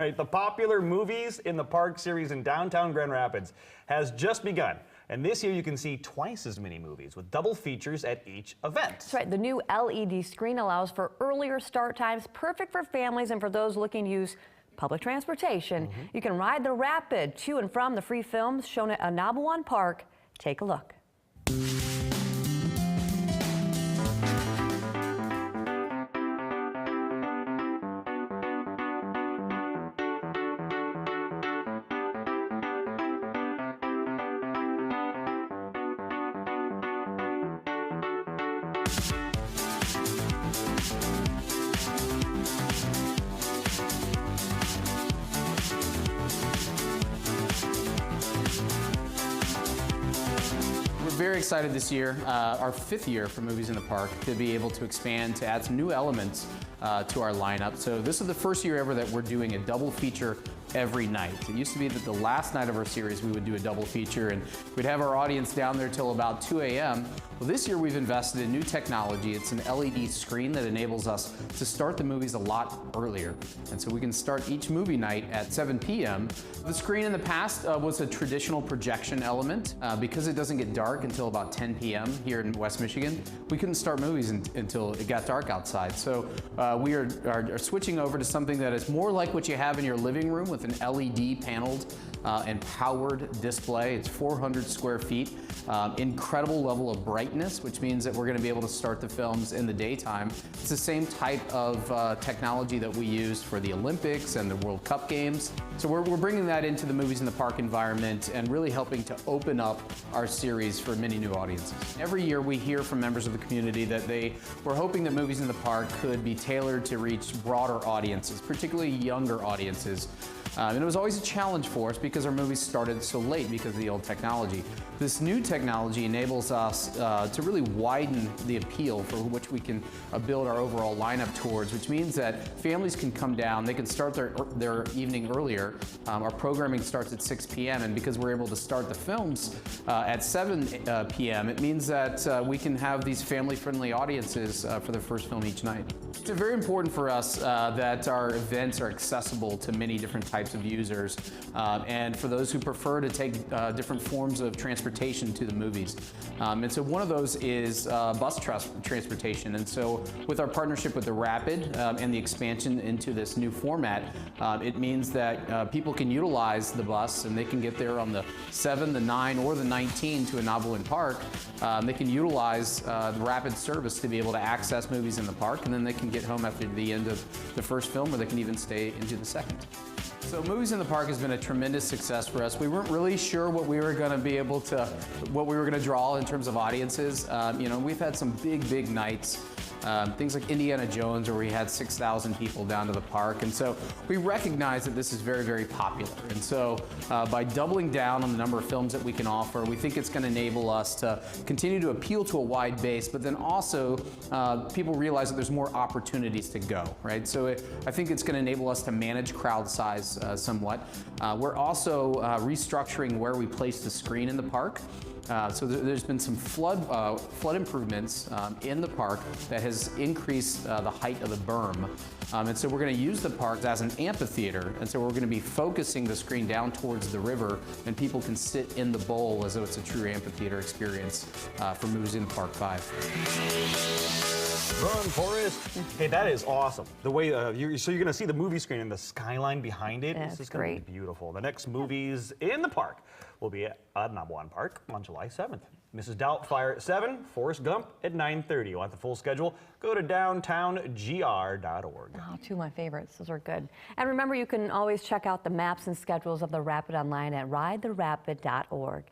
Right, the popular Movies in the Park series in downtown Grand Rapids has just begun. And this year you can see twice as many movies with double features at each event. That's right. The new LED screen allows for earlier start times, perfect for families and for those looking to use public transportation. You can ride the Rapid to and from the free films shown at Ah-Nab-Awen Park. Take a look. We're very excited this year, our 5th year for Movies in the Park, to be able to expand, to add some new elements to our lineup. So this is the first year ever that we're doing a double feature every night. It used to be that the last night of our series we would do a double feature and we'd have our audience down there till about 2 a.m. Well, this year we've invested in new technology. It's an LED screen that enables us to start the movies a lot earlier. And so we can start each movie night at 7 p.m. The screen in the past was a traditional projection element. Because it doesn't get dark until about 10 p.m. here in West Michigan, we couldn't start movies until it got dark outside. So we are switching over to something that is more like what you have in your living room with an LED paneled and powered display. It's 400 square feet, incredible level of brightness, which means that we're going to be able to start the films in the daytime. It's the same type of technology that we used for the Olympics and the World Cup games. So we're bringing that into the Movies in the Park environment and really helping to open up our series for many new audiences. Every year we hear from members of the community that they were hoping that Movies in the Park could be tailored to reach broader audiences, particularly younger audiences. And it was always a challenge for us because our movies started so late because of the old technology. This new technology enables us to really widen the appeal for which we can build our overall lineup towards, which means that families can come down, they can start their evening earlier. Our programming starts at 6 p.m. and because we're able to start the films at 7 p.m., it means that we can have these family-friendly audiences for the first film each night. It's very important for us that our events are accessible to many different types of users, and for those who prefer to take different forms of transportation to the movies. And so one of those is bus transportation. And so with our partnership with the Rapid and the expansion into this new format, it means that people can utilize the bus and they can get there on the 7, the 9, or the 19 to Ah-Nab-Awen Park. They can utilize the Rapid service to be able to access movies in the park, and then they can get home after the end of the first film, or they can even stay into the second. So Movies in the Park has been a tremendous success for us. We weren't really sure what we were going to be able to, what we were going to draw in terms of audiences. You know, we've had some big nights. Things like Indiana Jones, where we had 6,000 people down to the park. And so we recognize that this is very popular. And so by doubling down on the number of films that we can offer, we think it's going to enable us to continue to appeal to a wide base, but then also people realize that there's more opportunities to go, right? So I think it's going to enable us to manage crowd size somewhat. We're also restructuring where we place the screen in the park. So there's been some flood improvements in the park that has increased the height of the berm. And so we're going to use the park as an amphitheater. And so we're going to be focusing the screen down towards the river, and people can sit in the bowl as though it's a true amphitheater experience for Movies in the Park 5. Run, Forrest. Hey, that is awesome. The way so you're going to see the movie screen and the skyline behind it. Yeah, this is going to be beautiful. The next Movies in the Park will be at Ah-Nab-Awen Park on July 7th. Mrs. Doubtfire at 7, Forrest Gump at 9:30. Want the full schedule? Go to downtowngr.org. Oh, two of my favorites. Those are good. And remember, you can always check out the maps and schedules of the Rapid online at ridetherapid.org.